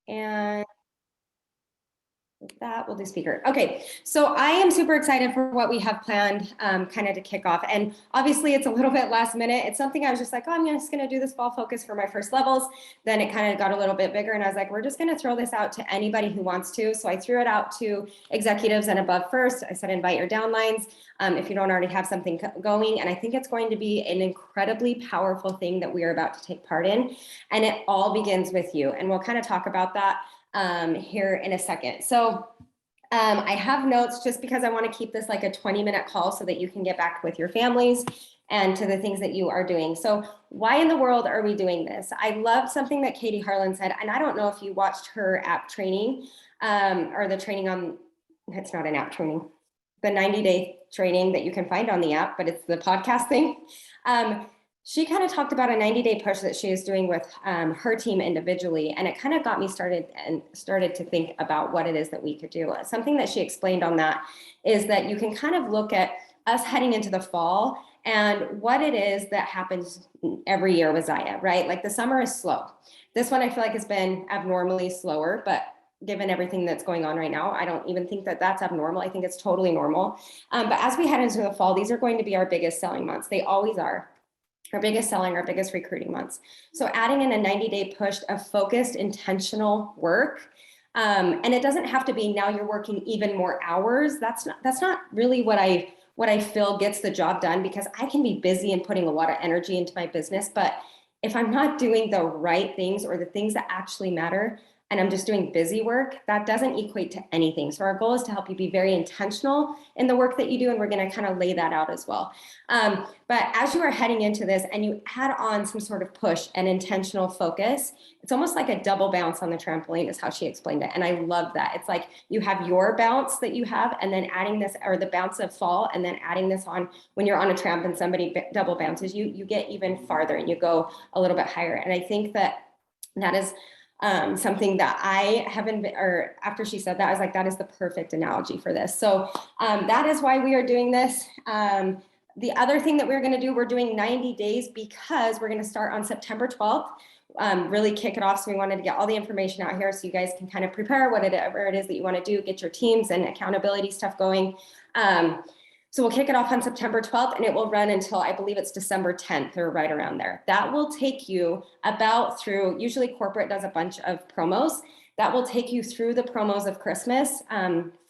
And that will do speaker. Okay, so I am super excited for what we have planned kind of to kick off. And obviously it's a little bit last minute. It's something I was just like, oh, I'm just gonna do this fall focus for my first levels. Then it kind of got a little bit bigger and I was like, we're just gonna throw this out to anybody who wants to. So I threw it out to executives and above first. I said, invite your downlines if you don't already have something going. And I think it's going to be an incredibly powerful thing that we are about to take part in. And it all begins with you. And we'll kind of talk about that here in a second. So I have notes just because I want to keep this like a 20-minute call so that you can get back with your families and to the things that you are doing. So why in the world are we doing this? I love something that Katie Harlan said, and I don't know if you watched her app training or the training on, it's not an app training, the 90-day training that you can find on the app, but it's the podcast thing. She kind of talked about a 90-day push that she is doing with her team individually. And it kind of got me started to think about what it is that we could do. Something that she explained on that is that you can kind of look at us heading into the fall and what it is that happens every year with Zaya, right? Like the summer is slow. This one I feel like has been abnormally slower, but given everything that's going on right now, I don't even think that that's abnormal. I think it's totally normal. But as we head into the fall, these are going to be our biggest selling months. They always are. Our biggest selling, our biggest recruiting months. So adding in a 90-day push of focused, intentional work. And it doesn't have to be now you're working even more hours. That's not really what I feel gets the job done, because I can be busy and putting a lot of energy into my business. But if I'm not doing the right things or the things that actually matter, and I'm just doing busy work, that doesn't equate to anything. So our goal is to help you be very intentional in the work that you do, and we're going to kind of lay that out as well. But as you are heading into this and you add on some sort of push and intentional focus, it's almost like a double bounce on the trampoline is how she explained it. And I love that. It's like you have your bounce that you have, and then adding this, or the bounce of fall, and then adding this on when you're on a tramp and somebody double bounces, you get even farther and you go a little bit higher. And I think that is something that I haven't been, or after she said that, I was like, that is the perfect analogy for this. So that is why we are doing this. The other thing that we're going to do, we're doing 90 days because we're going to start on September 12th, really kick it off. So we wanted to get all the information out here so you guys can kind of prepare whatever it is that you want to do, get your teams and accountability stuff going. So we'll kick it off on September 12th, and it will run until, I believe it's December 10th or right around there. That will take you about through, usually corporate does a bunch of promos. That will take you through the promos of Christmas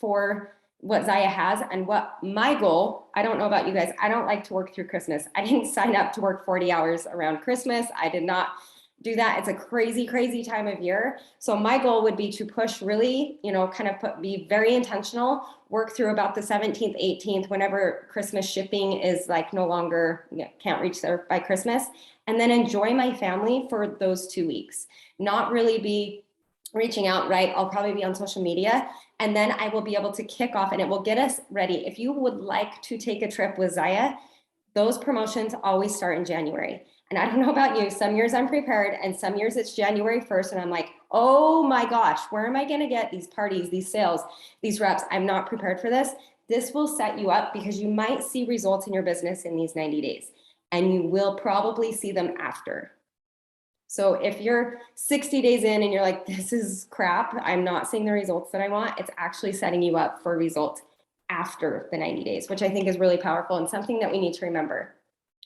for what Zaya has. And what my goal, I don't know about you guys, I don't like to work through Christmas. I didn't sign up to work 40 hours around Christmas. I did not do that. It's a crazy, crazy time of year. So my goal would be to push really, kind of be very intentional, work through about the 17th, 18th, whenever Christmas shipping is like no longer, can't reach there by Christmas, and then enjoy my family for those 2 weeks. Not really be reaching out, right? I'll probably be on social media, and then I will be able to kick off, and it will get us ready. If you would like to take a trip with Zaya, those promotions always start in January. And I don't know about you, some years I'm prepared and some years it's January 1st and I'm like, oh my gosh, where am I going to get these parties, these sales, these reps? I'm not prepared for this. This will set you up because you might see results in your business in these 90 days and you will probably see them after. So if you're 60 days in and you're like, this is crap, I'm not seeing the results that I want, it's actually setting you up for results after the 90 days, which I think is really powerful and something that we need to remember.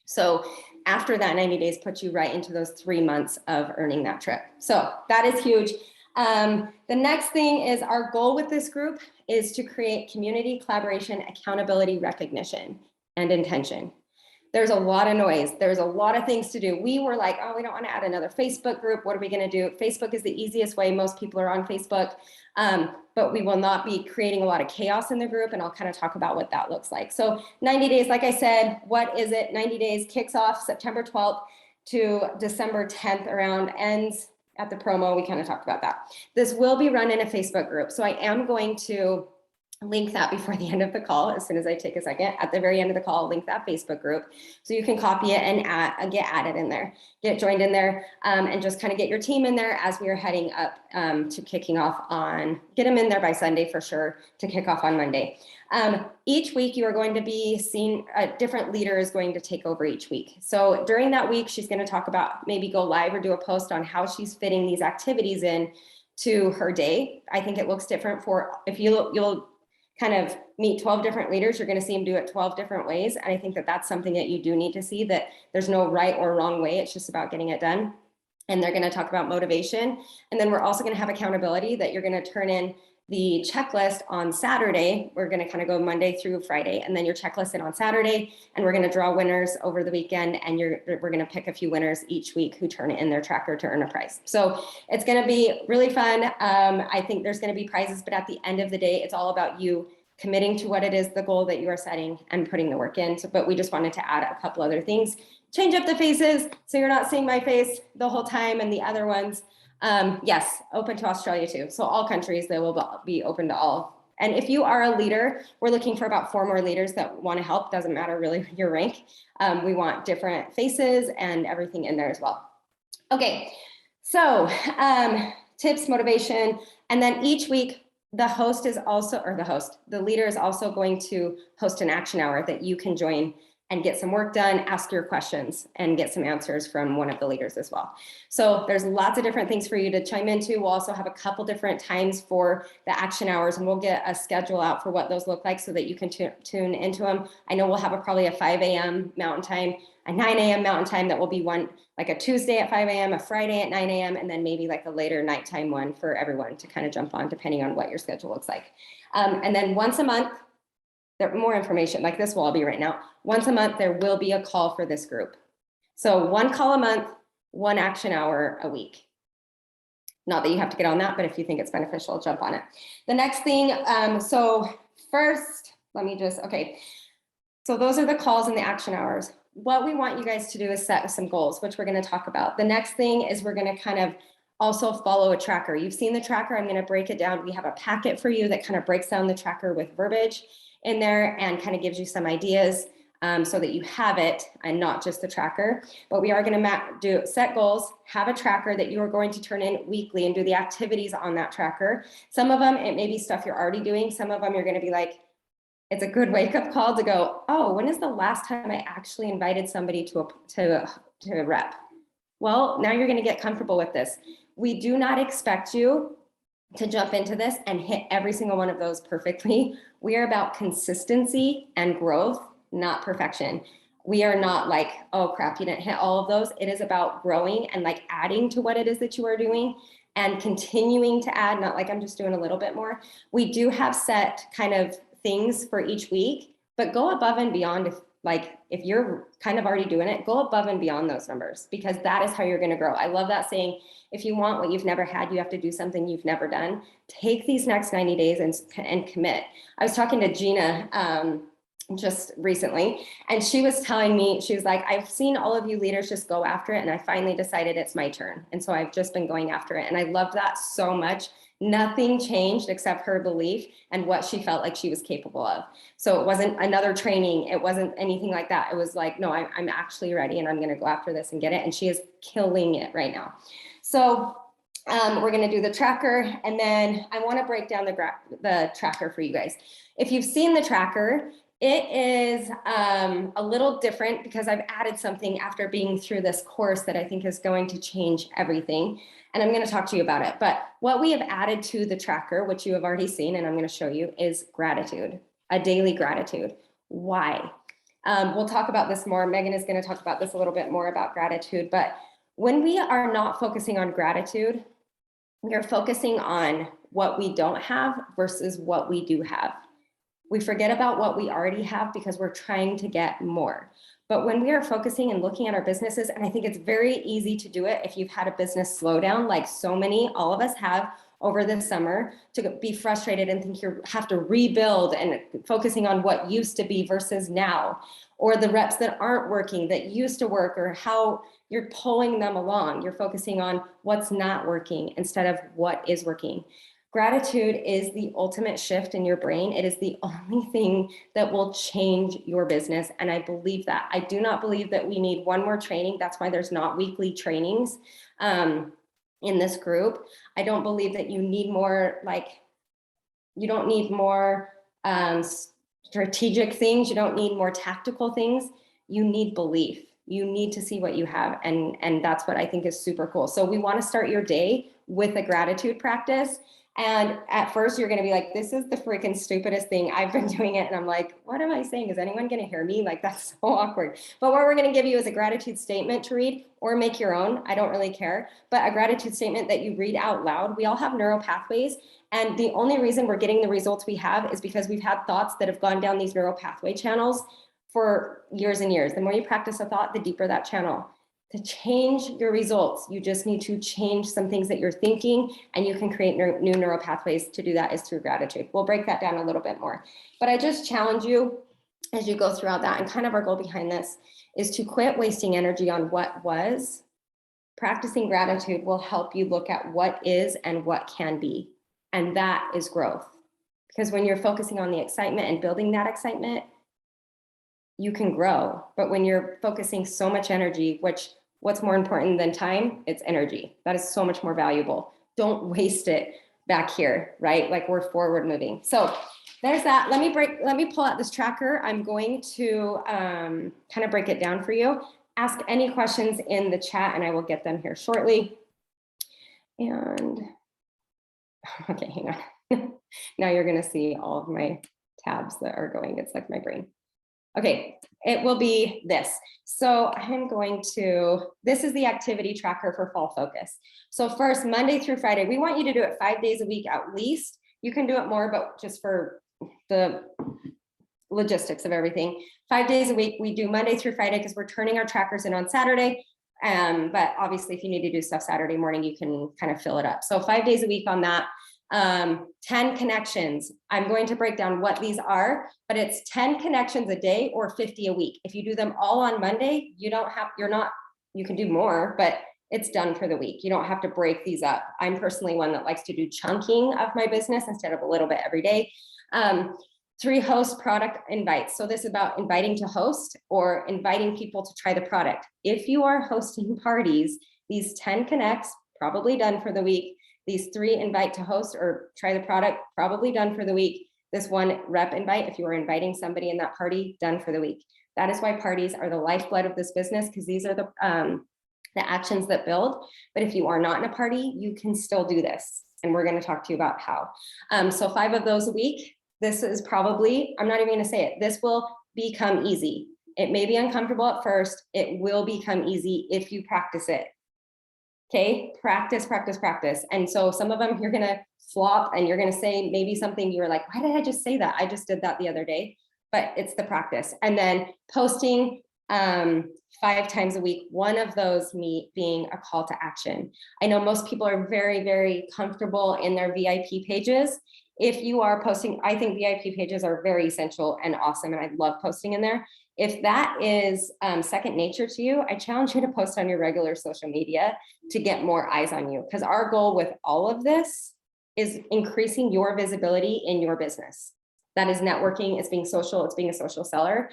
So after that 90 days puts you right into those 3 months of earning that trip. So that is huge. The next thing is our goal with this group is to create community, collaboration, accountability, recognition, and intention. There's a lot of noise. There's a lot of things to do. We were like, oh, we don't want to add another Facebook group. What are we going to do? Facebook is the easiest way. Most people are on Facebook, but we will not be creating a lot of chaos in the group. And I'll kind of talk about what that looks like. So 90 days, like I said, what is it? 90 days kicks off September 12th to December 10th around, ends at the promo. We kind of talked about that. This will be run in a Facebook group. So I am going to link that before the end of the call. As soon as I take a second, at the very end of the call, link that Facebook group so you can copy it and get added in there, get joined in there, and just kind of get your team in there as we are heading up to kicking off on, get them in there by Sunday for sure to kick off on Monday. Each week you are going to be seeing a different leader is going to take over each week. So during that week, she's going to talk about maybe go live or do a post on how she's fitting these activities in to her day. I think it looks different for, if you'll kind of meet 12 different leaders, you're going to see them do it 12 different ways. And I think that that's something that you do need to see, that there's no right or wrong way. It's just about getting it done. And they're going to talk about motivation. And then we're also going to have accountability, that you're going to turn in the checklist on Saturday. We're going to kind of go Monday through Friday, and then your checklist in on Saturday, and we're going to draw winners over the weekend, and we're going to pick a few winners each week who turn it in their tracker to earn a prize. So it's going to be really fun. I think there's going to be prizes, but at the end of the day, it's all about you committing to what it is, the goal that you are setting, and putting the work in. So, but we just wanted to add a couple other things. Change up the faces, so you're not seeing my face the whole time and the other ones. Yes, open to Australia too. So all countries, they will be open to all. And if you are a leader, we're looking for about 4 more leaders that want to help. Doesn't matter really your rank. We want different faces and everything in there as well. Okay, so tips, motivation, and then each week the host is also, or the leader is also going to host an action hour that you can join and get some work done, ask your questions, and get some answers from one of the leaders as well. So there's lots of different things for you to chime into. We'll also have a couple different times for the action hours, and we'll get a schedule out for what those look like so that you can tune into them. I know we'll have probably a 5 a.m. Mountain Time, a 9 a.m. Mountain Time that will be one, like a Tuesday at 5 a.m., a Friday at 9 a.m., and then maybe like a later nighttime one for everyone to kind of jump on depending on what your schedule looks like. And then once a month, there more information like this will all be right now. Once a month, there will be a call for this group. So 1 call a month, 1 action hour a week. Not that you have to get on that, but if you think it's beneficial, jump on it. The next thing, so first, let me just, okay. So those are the calls and the action hours. What we want you guys to do is set some goals, which we're gonna talk about. The next thing is we're gonna kind of also follow a tracker. You've seen the tracker, I'm gonna break it down. We have a packet for you that kind of breaks down the tracker with verbiage in there and kind of gives you some ideas so that you have it and not just the tracker. But we are going to set goals, have a tracker that you are going to turn in weekly and do the activities on that tracker. Some of them, it may be stuff you're already doing. Some of them you're going to be like, it's a good wake-up call to go, oh, when is the last time I actually invited somebody to a rep? Well, now you're going to get comfortable with this. We do not expect you to jump into this and hit every single one of those perfectly. We are about consistency and growth, not perfection. We are not like, oh crap, you didn't hit all of those. It is about growing and like adding to what it is that you are doing and continuing to add, not like I'm just doing a little bit more. We do have set kind of things for each week, but go above and beyond. If you're kind of already doing it, go above and beyond those numbers, because that is how you're going to grow. I love that saying, if you want what you've never had, you have to do something you've never done. Take these next 90 days and commit. I was talking to Gina just recently, and she was telling me, she was like, I've seen all of you leaders just go after it, and I finally decided it's my turn. And so I've just been going after it. And I love that so much. Nothing changed except her belief and what she felt like she was capable of. So it wasn't another training. It wasn't anything like that. It was like, no, I'm actually ready and I'm going to go after this and get it. And she is killing it right now. So we're going to do the tracker, and then I want to break down the tracker for you guys. If you've seen the tracker, it is a little different because I've added something after being through this course that I think is going to change everything. And I'm going to talk to you about it. But what we have added to the tracker, which you have already seen, and I'm going to show you, is gratitude, a daily gratitude. Why? We'll talk about this more. Megan is going to talk about this a little bit more about gratitude. But when we are not focusing on gratitude, we are focusing on what we don't have versus what we do have. We forget about what we already have because we're trying to get more. But when we are focusing and looking at our businesses, and I think it's very easy to do it if you've had a business slowdown, like so many, all of us have over the summer, to be frustrated and think you have to rebuild and focusing on what used to be versus now, or the reps that aren't working that used to work, or how you're pulling them along. You're focusing on what's not working instead of what is working. Gratitude is the ultimate shift in your brain. It is the only thing that will change your business. And I believe that. I do not believe that we need one more training. That's why there's not weekly trainings in this group. I don't believe that you need more, you don't need more strategic things. You don't need more tactical things. You need belief. You need to see what you have. And that's what I think is super cool. So we want to start your day with a gratitude practice. And at first you're going to be like, this is the freaking stupidest thing. I've been doing it. And I'm like, what am I saying? Is anyone going to hear me? Like, that's so awkward. But what we're going to give you is a gratitude statement to read, or make your own. I don't really care, but a gratitude statement that you read out loud. We all have neural pathways. And the only reason we're getting the results we have is because we've had thoughts that have gone down these neural pathway channels for years and years. The more you practice a thought, the deeper that channel. To change your results, you just need to change some things that you're thinking, and you can create new neural pathways. To do that is through gratitude. We'll break that down a little bit more. But I just challenge you as you go throughout that, and kind of our goal behind this is to quit wasting energy on what was. Practicing gratitude will help you look at what is and what can be. And that is growth. Because when you're focusing on the excitement and building that excitement, you can grow. But when you're focusing so much energy, what's more important than time? It's energy. That is so much more valuable. Don't waste it back here, right? Like, we're forward moving. So there's that. Let me pull out this tracker. I'm going to kind of break it down for you. Ask any questions in the chat and I will get them here shortly. And okay, hang on. Now you're gonna see all of my tabs that are going. It's like my brain. Okay, it will be this. So I'm going to, this is the activity tracker for Fall Focus. So first, Monday through Friday, we want you to do it 5 days a week at least. You can do it more, but just for the logistics of everything, 5 days a week. We do Monday through Friday because we're turning our trackers in on Saturday. But obviously, if you need to do stuff Saturday morning, you can kind of fill it up. So 5 days a week on that. 10 connections. I'm going to break down what these are, but it's 10 connections a day or 50 a week. If you do them all on Monday, you can do more, but it's done for the week. You don't have to break these up. I'm personally one that likes to do chunking of my business instead of a little bit every day. 3 host product invites. So this is about inviting to host or inviting people to try the product. If you are hosting parties, these 10 connects, probably done for the week. These 3 invite to host or try the product, probably done for the week. This 1 rep invite, if you are inviting somebody in that party, done for the week. That is why parties are the lifeblood of this business, because these are the actions that build. But if you are not in a party, you can still do this. And we're going to talk to you about how. So 5 of those a week. This is probably, I'm not even going to say it, this will become easy. It may be uncomfortable at first. It will become easy if you practice it. Okay, practice, practice, practice. And so some of them you're gonna flop and you're gonna say maybe something you were like, why did I just say that? I just did that the other day, but it's the practice. And then posting 5 times a week, one of those being a call to action. I know most people are very, very comfortable in their VIP pages. If you are posting, I think VIP pages are very essential and awesome, and I love posting in there. If that is second nature to you, I challenge you to post on your regular social media to get more eyes on you. Because our goal with all of this is increasing your visibility in your business. That is networking, it's being social, it's being a social seller.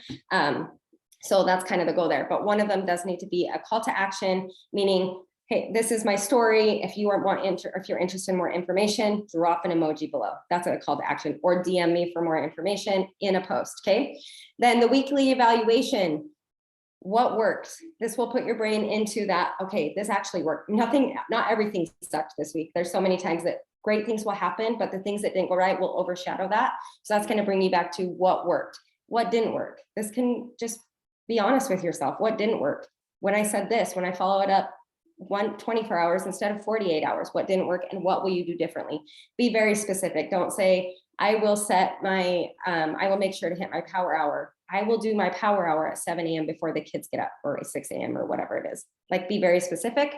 So that's kind of the goal there. But one of them does need to be a call to action, meaning, hey, this is my story. If you if you're interested in more information, drop an emoji below. That's a call to action, or DM me for more information in a post. Okay. Then the weekly evaluation. What works? This will put your brain into that. Okay, this actually worked. Not everything sucked this week. There's so many times that great things will happen, but the things that didn't go right will overshadow that. So that's going to bring me back to what worked, what didn't work. This can just be honest with yourself. What didn't work? When I said this, when I follow it up 24 hours instead of 48 hours, what didn't work and what will you do differently? Be very specific. Don't say, I will make sure to hit my power hour. I will do my power hour at 7 a.m. before the kids get up, or 6 a.m. or whatever it is. Like, be very specific.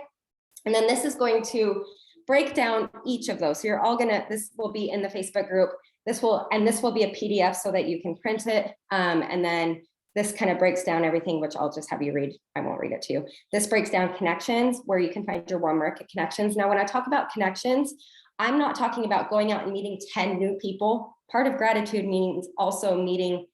And then this is going to break down each of those. So you're all this will be in the Facebook group. This will be a PDF so that you can print it. And then this kind of breaks down everything, which I'll just have you read. I won't read it to you. This breaks down connections, where you can find your warm market connections. Now, when I talk about connections, I'm not talking about going out and meeting 10 new people. Part of gratitude means also meeting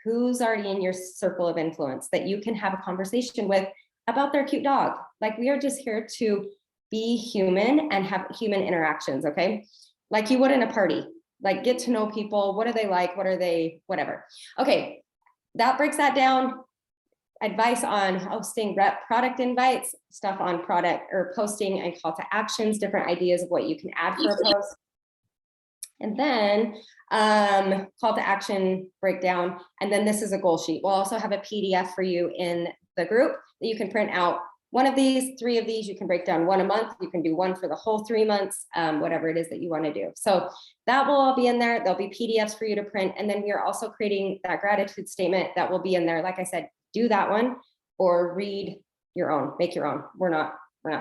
who's already in your circle of influence that you can have a conversation with about their cute dog. Like, we are just here to be human and have human interactions, okay? Like you would in a party, like get to know people. What are they like? What are they, whatever. Okay, that breaks that down. advice on hosting rep product invites, stuff on product or posting and call to actions, different ideas of what you can add for a post. And then call to action breakdown. And then this is a goal sheet. We'll also have a PDF for you in the group that you can print out. One of these, 3 of these, you can break down 1 a month. You can do 1 for the whole 3 months, whatever it is that you want to do. So that will all be in there. There'll be PDFs for you to print. And then we are also creating that gratitude statement that will be in there. Like I said, do that one or read your own, make your own. We're not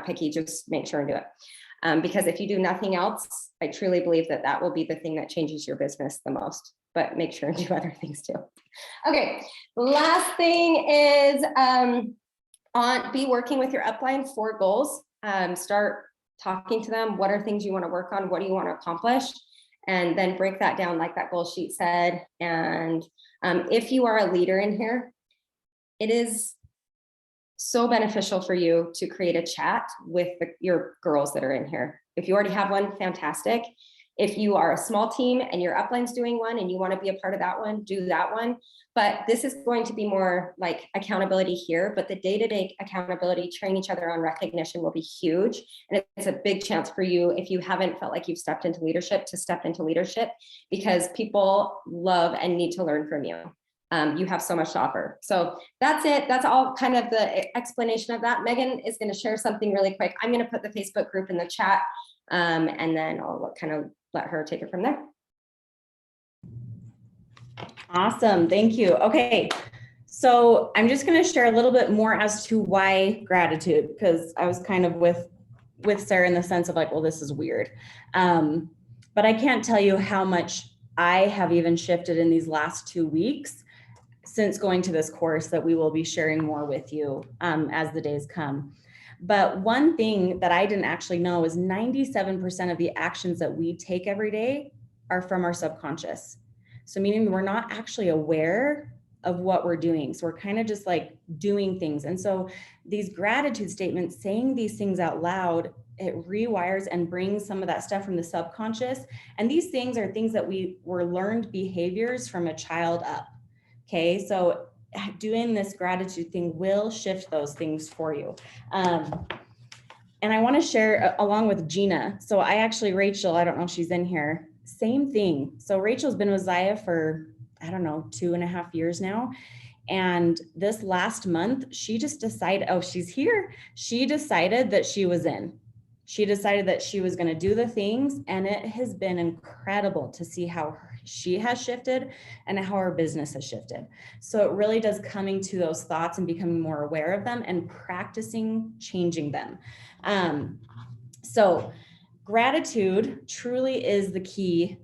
picky, just make sure and do it. Because if you do nothing else, I truly believe that that will be the thing that changes your business the most, but make sure and do other things too. Okay, last thing is be working with your upline for goals. Start talking to them. What are things you want to work on? What do you want to accomplish? And then break that down like that goal sheet said. And if you are a leader in here, it is so beneficial for you to create a chat with your girls that are in here. If you already have one, fantastic. If you are a small team and your upline's doing one and you want to be a part of that one, do that one. But this is going to be more like accountability here, but the day-to-day accountability, train each other on recognition will be huge. And it's a big chance for you, if you haven't felt like you've stepped into leadership, to step into leadership, because people love and need to learn from you. You have so much to offer. So that's it. That's all kind of the explanation of that. Megan is going to share something really quick. I'm going to put the Facebook group in the chat, and then I'll kind of let her take it from there. Awesome. Thank you. Okay. So I'm just going to share a little bit more as to why gratitude, because I was kind of with Sarah in the sense of like, well, this is weird. But I can't tell you how much I have even shifted in these last 2 weeks since going to this course that we will be sharing more with you as the days come. But one thing that I didn't actually know is 97% of the actions that we take every day are from our subconscious. So meaning we're not actually aware of what we're doing. So we're kind of just like doing things. And so these gratitude statements, saying these things out loud, it rewires and brings some of that stuff from the subconscious. And these things are things that were learned behaviors from a child up. Okay, so doing this gratitude thing will shift those things for you. And I want to share along with Gina. So Rachel, I don't know if she's in here, same thing. So Rachel's been with Zaya for, I don't know, 2.5 years now. And this last month, she just decided, oh, she's here. She decided that she was in. She decided that she was going to do the things, and it has been incredible to see how she has shifted and how her business has shifted. So it really does coming to those thoughts and becoming more aware of them and practicing changing them. So gratitude truly is the key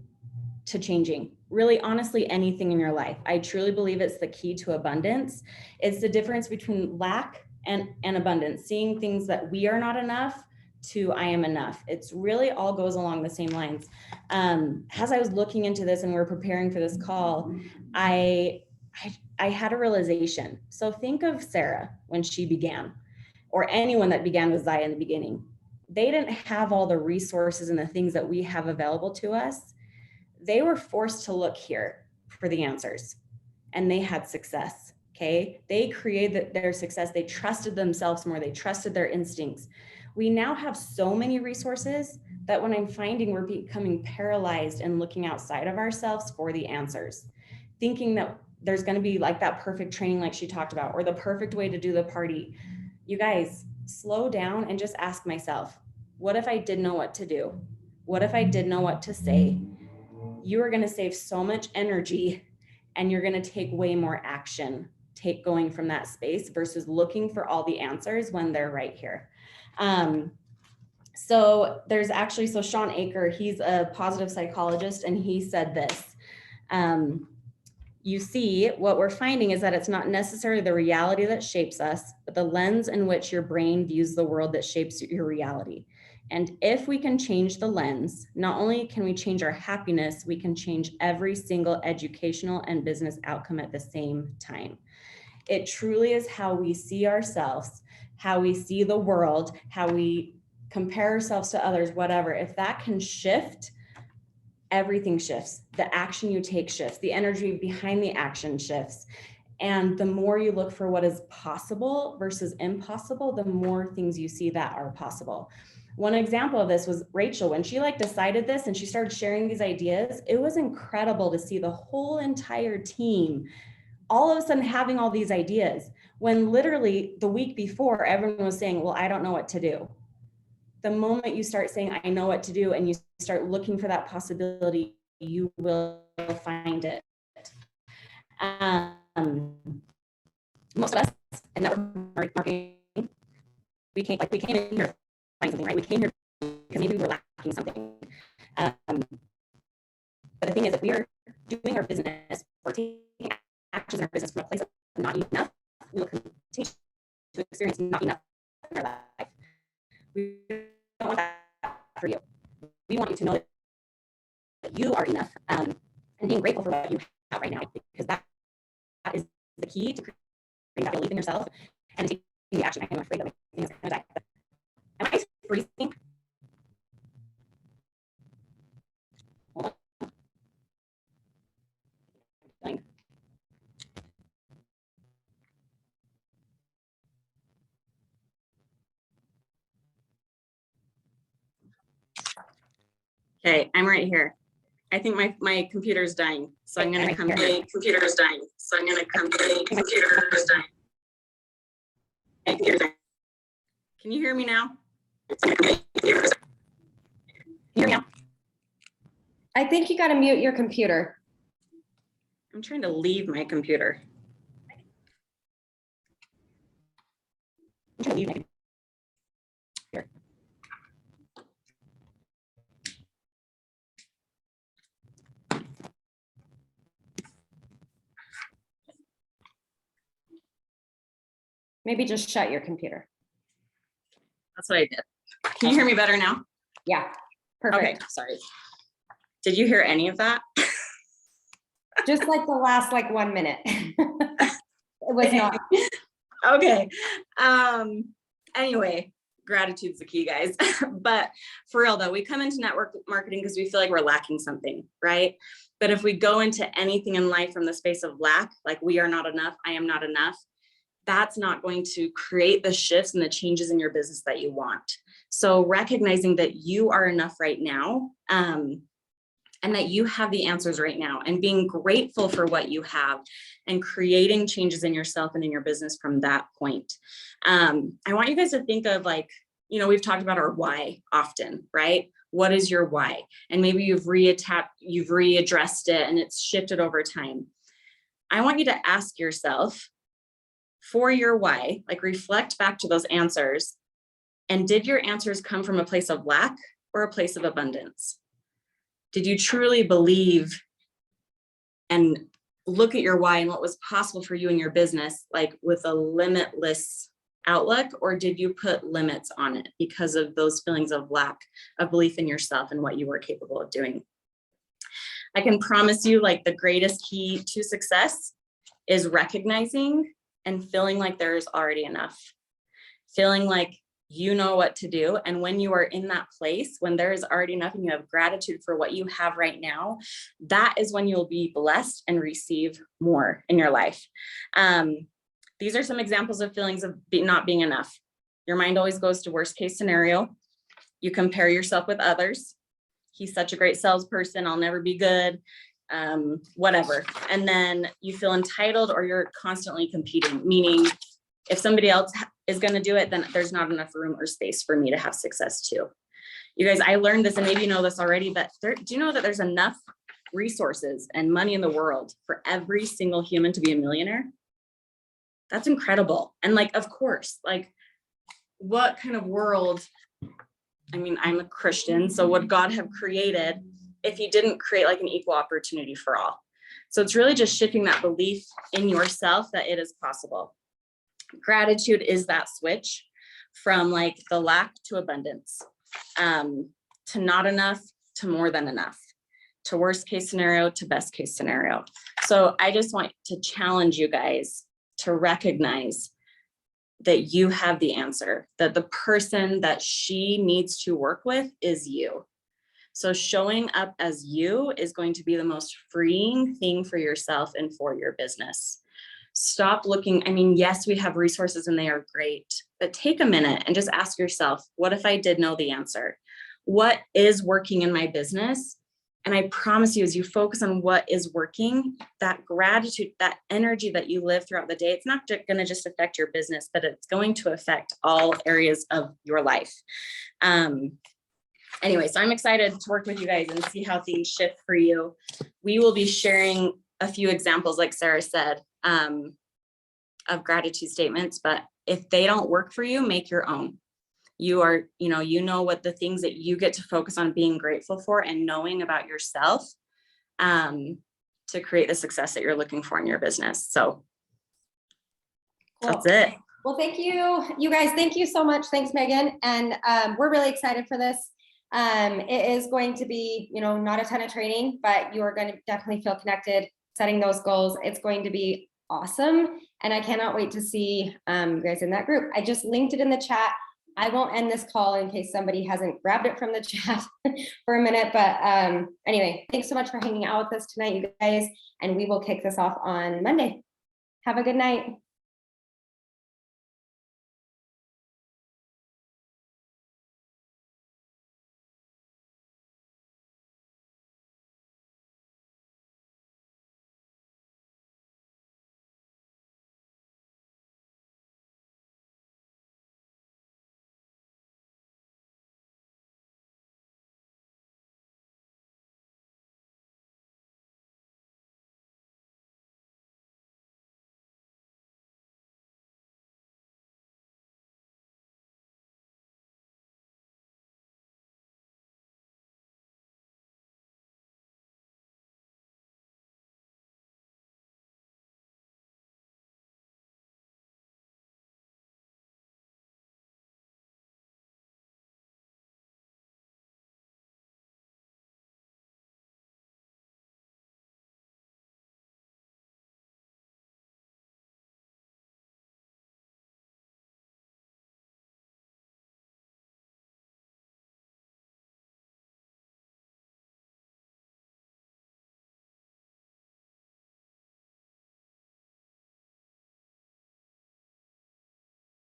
to changing, really, honestly, anything in your life. I truly believe it's the key to abundance. It's the difference between lack and abundance, seeing things that we are not enough to I am enough. It's really all goes along the same lines. As I was looking into this and we're preparing for this call, I had a realization. So think of Sarah when she began, or anyone that began with Zaya in the beginning. They didn't have all the resources and the things that we have available to us. They were forced to look here for the answers, and they had success. Okay. They created their success. They trusted themselves more. They trusted their instincts. We now have so many resources that when I'm finding we're becoming paralyzed and looking outside of ourselves for the answers, thinking that there's going to be like that perfect training like she talked about, or the perfect way to do the party. You guys, slow down and just ask myself, what if I didn't know what to do? What if I didn't know what to say? You are going to save so much energy, and you're going to take way more action going from that space versus looking for all the answers when they're right here. So there's actually, so Sean Aker, he's a positive psychologist, and he said this, you see, what we're finding is that it's not necessarily the reality that shapes us, but the lens in which your brain views the world that shapes your reality. And if we can change the lens, not only can we change our happiness, we can change every single educational and business outcome at the same time. It truly is how we see ourselves, how we see the world, how we compare ourselves to others, whatever. If that can shift, everything shifts. The action you take shifts. The energy behind the action shifts. And the more you look for what is possible versus impossible, the more things you see that are possible. One example of this was Rachel. When she like decided this and she started sharing these ideas, it was incredible to see the whole entire team all of a sudden having all these ideas, when literally the week before everyone was saying, well, I don't know what to do. The moment you start saying, I know what to do, and you start looking for that possibility, you will find it. Most of us in network marketing, we came in here to find something, right? We came here because maybe we were lacking something. But the thing is, if we are doing our business or taking actions in our business from a place of not enough, we will continue to experience not enough in our life. We don't want that for you. We want you to know that you are enough, and being grateful for what you have right now, because that is the key to creating that belief in yourself and taking the action. I know I'm afraid that my thing is going to die. Am I freezing? Hold on. Okay, I'm right here. I think my computer's dying, so I'm gonna come. My computer's dying, so I'm gonna come. My computer's dying. My computer's dying. Can you hear me now? Can you hear me now? I think you got to mute your computer. I'm trying to leave my computer. I'm trying to leave my here. Maybe just shut your computer. That's what I did. Can you hear me better now? Yeah, perfect. Okay, sorry. Did you hear any of that? Just like the last 1 minute. It was not. Okay. Anyway, gratitude's the key, guys. But for real though, we come into network marketing because we feel like we're lacking something, right? But if we go into anything in life from the space of lack, like we are not enough, I am not enough, that's not going to create the shifts and the changes in your business that you want. So recognizing that you are enough right now, and that you have the answers right now, and being grateful for what you have and creating changes in yourself and in your business from that point. I want you guys to think of we've talked about our why often, right? What is your why? And maybe you've readdressed it and it's shifted over time. I want you to ask yourself for your why, reflect back to those answers. And did your answers come from a place of lack or a place of abundance? Did you truly believe and look at your why and what was possible for you in your business, with a limitless outlook, or did you put limits on it because of those feelings of lack of belief in yourself and what you were capable of doing? I can promise you, the greatest key to success is recognizing and feeling like there is already enough, feeling like you know what to do. And when you are in that place, when there is already enough and you have gratitude for what you have right now, that is when you'll be blessed and receive more in your life. These are some examples of feelings of not being enough. Your mind always goes to worst case scenario. You compare yourself with others. He's such a great salesperson, I'll never be good, whatever. And then you feel entitled, or you're constantly competing, meaning if somebody else is going to do it, then there's not enough room or space for me to have success too. You guys, I learned this, and maybe you know this already, but do you know that there's enough resources and money in the world for every single human to be a millionaire? That's incredible. And of course, what kind of world, I'm a Christian, so would God have created if he didn't create an equal opportunity for all? So it's really just shifting that belief in yourself that it is possible. Gratitude is that switch from the lack to abundance, to not enough to more than enough, to worst case scenario to best case scenario. So I just want to challenge you guys to recognize that you have the answer, that the person that she needs to work with is you. So showing up as you is going to be the most freeing thing for yourself and for your business. Stop looking. I mean, yes, we have resources and they are great, but take a minute and just ask yourself, what if I did know the answer? What is working in my business? And I promise you, as you focus on what is working, that gratitude, that energy that you live throughout the day, it's not going to just affect your business, but it's going to affect all areas of your life. Anyway, so I'm excited to work with you guys and see how things shift for you. We will be sharing a few examples, like Sarah said, of gratitude statements, but if they don't work for you, make your own. You know what the things that you get to focus on being grateful for and knowing about yourself to create the success that you're looking for in your business. So Cool. That's it. Well, thank you, you guys. Thank you so much. Thanks, Megan. And we're really excited for this. It is going to be, not a ton of training, but you are going to definitely feel connected, setting those goals. It's going to be awesome. And I cannot wait to see you guys in that group. I just linked it in the chat. I won't end this call in case somebody hasn't grabbed it from the chat for a minute. But anyway, thanks so much for hanging out with us tonight, you guys. And we will kick this off on Monday. Have a good night.